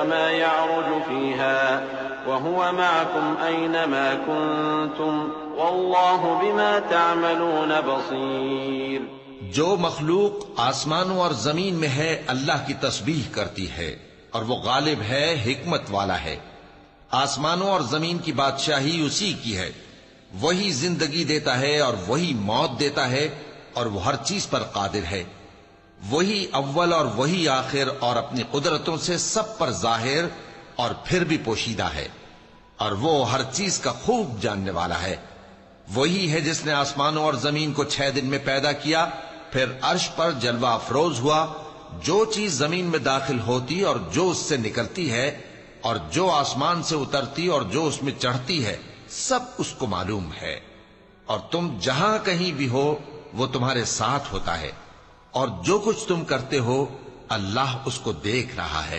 وما يعرج فيها وهو معكم أينما كنتم والله بما تعملون بصير۔ جو مخلوق آسمانوں اور زمین میں ہے اللہ کی تسبیح کرتی ہے، اور وہ غالب ہے، حکمت والا ہے۔ آسمانوں اور زمین کی بادشاہی اسی کی ہے، وہی زندگی دیتا ہے اور وہی موت دیتا ہے، اور وہ ہر چیز پر قادر ہے۔ وہی اول اور وہی آخر، اور اپنی قدرتوں سے سب پر ظاہر اور پھر بھی پوشیدہ ہے، اور وہ ہر چیز کا خوب جاننے والا ہے۔ وہی ہے جس نے آسمانوں اور زمین کو 6 دن میں پیدا کیا، پھر عرش پر جلوہ افروز ہوا۔ جو چیز زمین میں داخل ہوتی اور جو اس سے نکلتی ہے، اور جو آسمان سے اترتی اور جو اس میں چڑھتی ہے، سب اس کو معلوم ہے۔ اور تم جہاں کہیں بھی ہو وہ تمہارے ساتھ ہوتا ہے، اور جو کچھ تم کرتے ہو اللہ اس کو دیکھ رہا ہے۔